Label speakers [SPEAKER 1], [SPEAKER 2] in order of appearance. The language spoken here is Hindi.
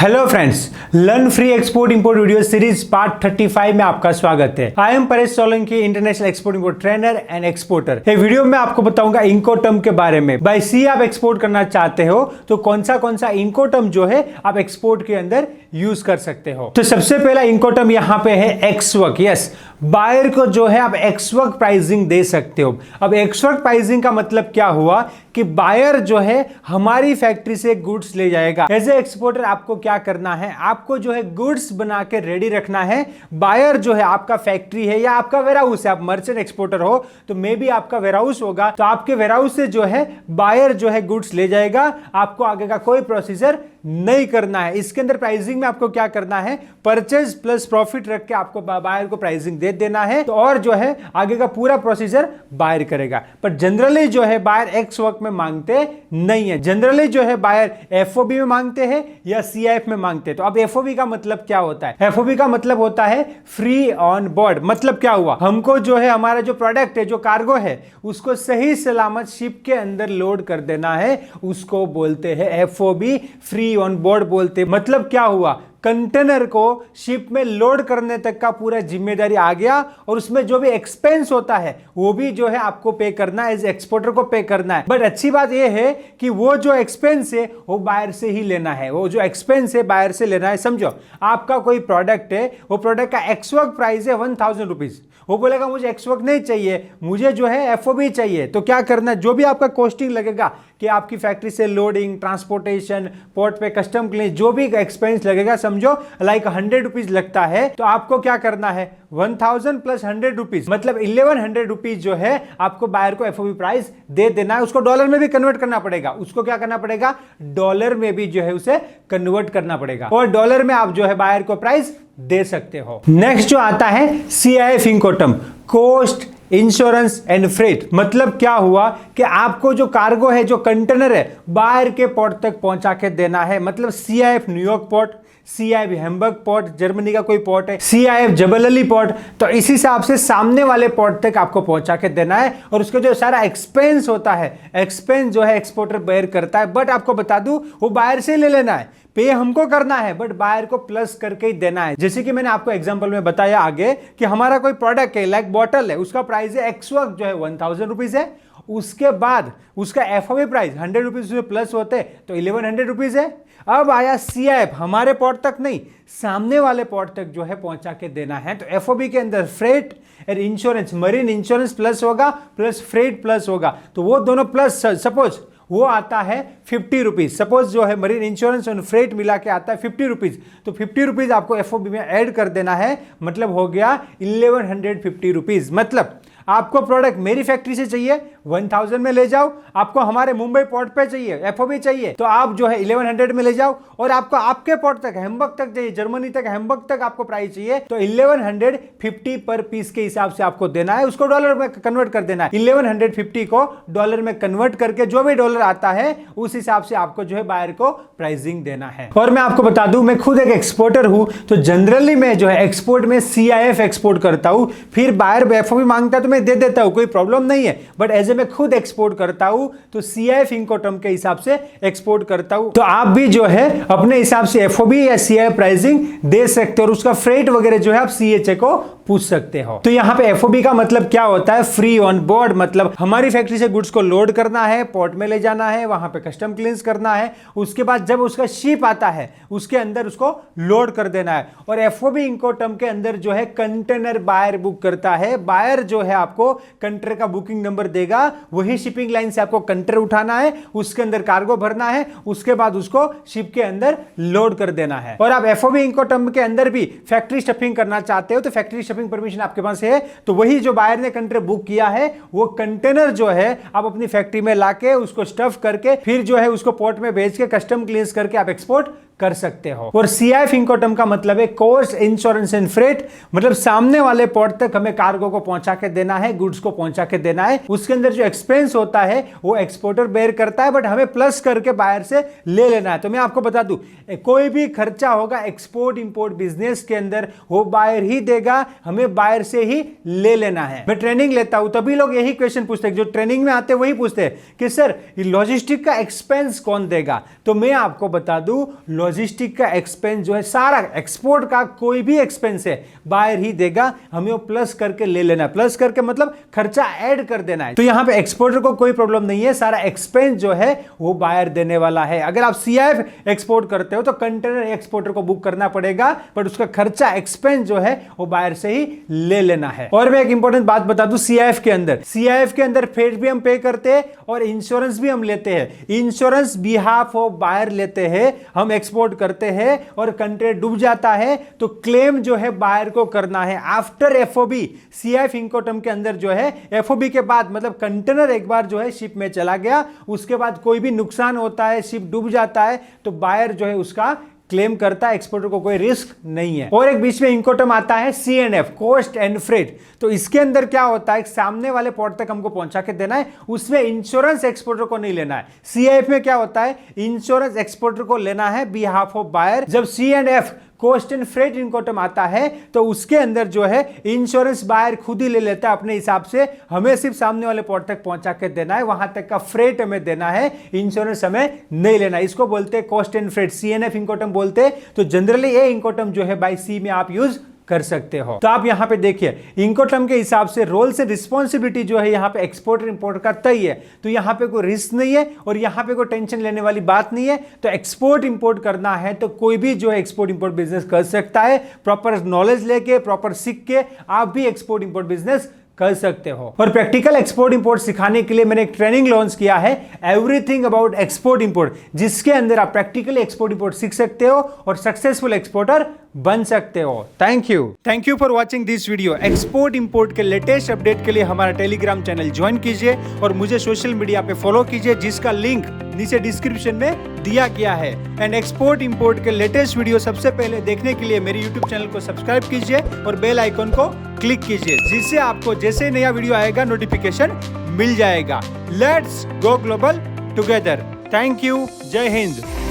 [SPEAKER 1] Hello friends, learn free export import video series part 35 में आपका स्वागत है। I am Paresh Solanki, international export import trainer and exporter. ये वीडियो में आपको बताऊंगा इनकोटर्म के बारे में। बाय सी आप एक्सपोर्ट करना चाहते हो तो कौन सा इनकोटर्म जो है आप एक्सपोर्ट के अंदर यूज कर सकते हो। तो सबसे पहला इनकोटर्म यहाँ पे है एक्सवर्क। यस, बायर को जो है आप एक्सवर्क प्राइसिंग दे सकते हो। अब एक्सवर्क प्राइसिंग का मतलब क्या हुआ कि बायर जो है हमारी फैक्ट्री से गुड्स ले जाएगा। एज ए एक्सपोर्टर आपको क्या करना है, आपको जो है गुड्स बना के रेडी रखना है। बायर जो है आपका फैक्ट्री है या आपका वेयरहाउस है, आप मर्चेंट एक्सपोर्टर हो तो मे बी आपका वेयरहाउस होगा, तो आपके वेयरहाउस से जो है बायर जो है गुड्स ले जाएगा। आपको आगे का कोई प्रोसीजर नहीं करना है। इसके अंदर प्राइसिंग में आपको क्या करना है, परचेज प्लस प्रॉफिट रख के आपको बायर को प्राइसिंग दे देना है, तो और जो है आगे का पूरा प्रोसीजर बायर करेगा। पर जनरली जो है बायर एक्स वर्क में मांगते नहीं है। जनरली जो है बायर एफओबी में मांगते हैं या सीआईएफ में मांगते हैं। तो अब एफओबी का मतलब क्या होता है? एफओबी का मतलब होता है फ्री ऑन बोर्ड। मतलब क्या हुआ, हमको जो है हमारा जो प्रोडक्ट है, जो कार्गो है, उसको सही सलामत शिप के अंदर लोड कर देना है, उसको बोलते हैं एफओबी, फ्री ऑन बोर्ड बोलते। मतलब क्या हुआ, कंटेनर को शिप में लोड करने तक का पूरा जिम्मेदारी आ गया और उसमें जो भी एक्सपेंस होता है वो भी जो है आपको पे करना है, एज एक्सपोर्टर को पे करना है। बट अच्छी बात ये है कि वो जो एक्सपेंस है वो बायर से ही लेना है। वो जो एक्सपेंस है बायर से लेना है। समझो, आपका कोई प्रोडक्ट है, वो प्रोडक्ट का एक्सवर्क प्राइस है 1000 रुपीज। वो बोलेगा मुझे एक्सवर्क नहीं चाहिए, मुझे जो है एफओबी चाहिए। तो क्या करना है, जो भी आपका कॉस्टिंग लगेगा कि आपकी फैक्ट्री से लोडिंग, ट्रांसपोर्टेशन, पोर्ट पे कस्टम क्लीन, जो भी एक्सपेंस लगेगा, समझो लाइक 100 रुपीज लगता है, तो आपको क्या करना है, 1000 प्लस 100 रुपीज मतलब 1100 रुपीज जो है आपको बायर को एफओबी प्राइस दे देना है। उसको डॉलर में भी कन्वर्ट करना पड़ेगा। उसको क्या करना पड़ेगा, डॉलर में भी जो है उसे कन्वर्ट करना पड़ेगा और डॉलर में आप जो है बायर को प्राइस दे सकते हो। नेक्स्ट जो आता है CIF incoterm, cost, insurance and freight. मतलब क्या हुआ कि आपको जो कार्गो है, जो कंटेनर है, बायर के पोर्ट तक पहुंचा के देना है। मतलब CIF New York port, CIF Hamburg port, Germany का कोई पोर्ट है, सीआईएफ जबल अली पोर्ट, तो इस हिसाब से सामने वाले पोर्ट तक आपको पहुंचा के देना है। और उसका जो सारा एक्सपेंस होता है, एक्सपेंस जो है एक्सपोर्टर बेयर करता है। बट आपको बता दूं, वो बायर से ले लेना है, पे हमको करना है, बट बायर को प्लस करके ही देना है। जैसे कि मैंने आपको एग्जांपल में बताया आगे कि हमारा कोई प्रोडक्ट है, लाइक बॉटल है, उसका प्राइस है एक्सवर्क जो है 1000 रुपीज है। उसके बाद उसका एफओबी प्राइस 100 रुपीज प्लस होते तो 1100 रुपीज है। अब आया सीआईएफ, हमारे पोर्ट तक नहीं, सामने वाले पोर्ट तक जो है पहुंचा के देना है। तो एफओबी के अंदर फ्रेट और इंश्योरेंस, मरीन इंश्योरेंस प्लस होगा, प्लस फ्रेट प्लस होगा, तो वो दोनों प्लस, सपोज वो आता है 50 रुपीज। सपोज जो है मरीन इंश्योरेंस और फ्रेट मिला के आता है 50 रुपीज, तो 50 रुपीज आपको एफओबी में ऐड कर देना है। मतलब हो गया 1150 रुपीज। मतलब आपको प्रोडक्ट मेरी फैक्ट्री से चाहिए 1000 में ले जाओ, आपको हमारे मुंबई पोर्ट पे चाहिए, एफओबी चाहिए, तो आप जो है 1100 में ले जाओ। और आपको आपके पोर्ट तक, हैम्बर्ग तक चाहिए, जर्मनी तक, हैम्बर्ग तक आपको प्राइस चाहिए, तो 1150 पर पीस के हिसाब से आपको देना है। उसको डॉलर में कन्वर्ट कर देना है। 1150 को डॉलर में कन्वर्ट करके जो भी डॉलर आता है उस हिसाब से आपको जो है बायर को प्राइसिंग देना है। और मैं आपको बता दूं, मैं खुद एक एक्सपोर्टर हूं, तो जनरली मैं जो है एक्सपोर्ट में सीआईएफ एक्सपोर्ट करता हूं, फिर बायर एफओबी मांगता है तो मैं दे देता हूं, कोई प्रॉब्लम नहीं है। बट एज ए मैं खुद एक्सपोर्ट करता हूं तो सीआईएफ इनकोटर्म के हिसाब से एक्सपोर्ट करता हूं। तो आप भी जो है अपने हिसाब से एफओबी या सीआईएफ प्राइसिंग दे सकते हो और उसका फ्रेट वगैरह जो है आप सीएचए को पूछ सकते हो। तो यहां पे एफओबी का मतलब क्या होता है, फ्री ऑन बोर्ड। मतलब हमारी फैक्ट्री से गुड्स को लोड करना है, पोर्ट में ले जाना है, वहां पे कस्टम क्लींस करना है, उसके बाद जब उसका शिप आता है उसके अंदर उसको लोड कर देना है। और एफओबी इनकोटर्म के अंदर जो है कंटेनर बायर बुक करता है। बायर जो है आपको कंटेनर का बुकिंग नंबर देगा, वही शिपिंग लाइन से आपको कंटेनर उठाना है, उसके अंदर कार्गो भरना है, उसके बाद उसको शिप के अंदर लोड कर देना है। और आप एफओबी इनकोटर्म के अंदर भी फैक्ट्री स्टफिंग करना चाहते हो तो फैक्ट्री स्टफिंग परमिशन आपके पास है, तो वही जो बायर ने कंटेनर बुक किया है वो कंटेनर जो है आप अपनी फैक्ट्री में लाके उसको स्टफ करके फिर जो है उसको पोर्ट में भेज के कस्टम क्लींस करके आप एक्सपोर्ट कर सकते हो। और सीआईएफ इनकोटर्म का मतलब है कॉस्ट, इंश्योरेंस एंड फ्रेट। मतलब सामने वाले पोर्ट तक हमें कार्गो को पहुंचा के देना है, गुड्स को पहुंचा के देना है। उसके अंदर जो एक्सपेंस होता है वो एक्सपोर्टर बेयर करता है, बट हमें प्लस करके बायर से ले लेना है। तो मैं आपको बता दूं, कोई भी खर्चा होगा एक्सपोर्ट इंपोर्ट बिजनेस के अंदर वो बायर ही देगा, हमें बायर से ही ले लेना है। मैं ट्रेनिंग लेता हूं तभी लोग यही क्वेश्चन पूछते हैं, जो ट्रेनिंग में आते हैं वही पूछते हैं कि सर लॉजिस्टिक का एक्सपेंस कौन देगा। तो मैं आपको बता दूं लॉजिस्टिक का एक्सपेंस जो है सारा एक्सपोर्ट का कोई भी एक्सपेंस है बायर ही देगा, हमें वो प्लस करके ले लेना। प्लस करके मतलब खर्चा ऐड कर देना है। तो यहां पे एक्सपोर्टर को कोई प्रॉब्लम नहीं है, सारा एक्सपेंस जो है वो बायर देने वाला है। अगर आप सीआईएफ एक्सपोर्ट करते हो तो कंटेनर एक्सपोर्टर को बुक करना पड़ेगा, बट उसका खर्चा एक्सपेंस जो है वो बायर से ही ले लेना है। और मैं एक इंपॉर्टेंट बात बता दूं, सीआईएफ के अंदर फ्रेट भी हम पे करते हैं और इंश्योरेंस भी हम लेते हैं। इंश्योरेंस बिहाफ ऑफ बायर लेते हैं, हम एक्सपोर्ट करते हैं और कंटेनर डूब जाता है तो क्लेम जो है बायर को करना है आफ्टर एफओबी। सीआईएफ इंकोटर्म के अंदर जो है एफओबी के बाद मतलब कंटेनर एक बार जो है शिप में चला गया, उसके बाद कोई भी नुकसान होता है, शिप डूब जाता है तो बायर जो है उसका क्लेम करता है, एक्सपोर्टर को कोई रिस्क नहीं है। और एक बीच में इंकोटर्म आता है CNF, कॉस्ट एंड फ्रेट। तो इसके अंदर क्या होता है, सामने वाले पोर्ट तक हमको पहुंचा के देना है, उसमें इंश्योरेंस एक्सपोर्टर को नहीं लेना है। सीआईएफ में क्या होता है, इंश्योरेंस एक्सपोर्टर को लेना है बिहाफ ऑफ बायर। जब CNF कॉस्ट एंड फ्रेट इंकोटर्म आता है तो उसके अंदर जो है इंश्योरेंस बायर खुद ही ले लेता है अपने हिसाब से, हमें सिर्फ सामने वाले पोर्ट तक पहुंचा के देना है, वहां तक का फ्रेट हमें देना है, इंश्योरेंस हमें नहीं लेना। इसको बोलते हैं कॉस्ट एंड फ्रेट, CNF इंकोटर्म बोलते हैं। तो जनरली ये इंकोटर्म जो है बाय सी में आप यूज कर सकते हो। तो आप यहां पे देखिए इंकोटर्म के हिसाब से रोल से रिस्पॉन्सिबिलिटी जो है यहां पे एक्सपोर्टर इंपोर्टर का तय है, तो यहां पे कोई रिस्क नहीं है और यहां पे कोई टेंशन लेने वाली बात नहीं है। तो एक्सपोर्ट इंपोर्ट करना है तो कोई भी जो है एक्सपोर्ट इंपोर्ट बिजनेस कर सकता है, प्रॉपर नॉलेज लेके प्रॉपर सीख के आप भी एक्सपोर्ट इंपोर्ट बिजनेस कर सकते हो। और प्रैक्टिकल एक्सपोर्ट इंपोर्ट सिखाने के लिए मैंने एक ट्रेनिंग लॉन्च किया है, एवरीथिंग अबाउट एक्सपोर्ट इंपोर्ट, जिसके अंदर आप प्रैक्टिकली एक्सपोर्ट इंपोर्ट सीख सकते हो और सक्सेसफुल एक्सपोर्टर बन सकते हो। Thank you for watching this video. Export import के लेटेस्ट अपडेट के लिए हमारा टेलीग्राम चैनल ज्वाइन कीजिए और मुझे सोशल मीडिया पे फॉलो कीजिए, जिसका लिंक नीचे डिस्क्रिप्शन में दिया गया है। एंड एक्सपोर्ट इंपोर्ट के लेटेस्ट वीडियो सबसे पहले देखने के लिए मेरे यूट्यूब चैनल को सब्सक्राइब कीजिए और बेल आइकन को क्लिक कीजिए, जिससे आपको जैसे नया वीडियो आएगा नोटिफिकेशन मिल जाएगा। Let's go global together. Thank you. जय हिंद।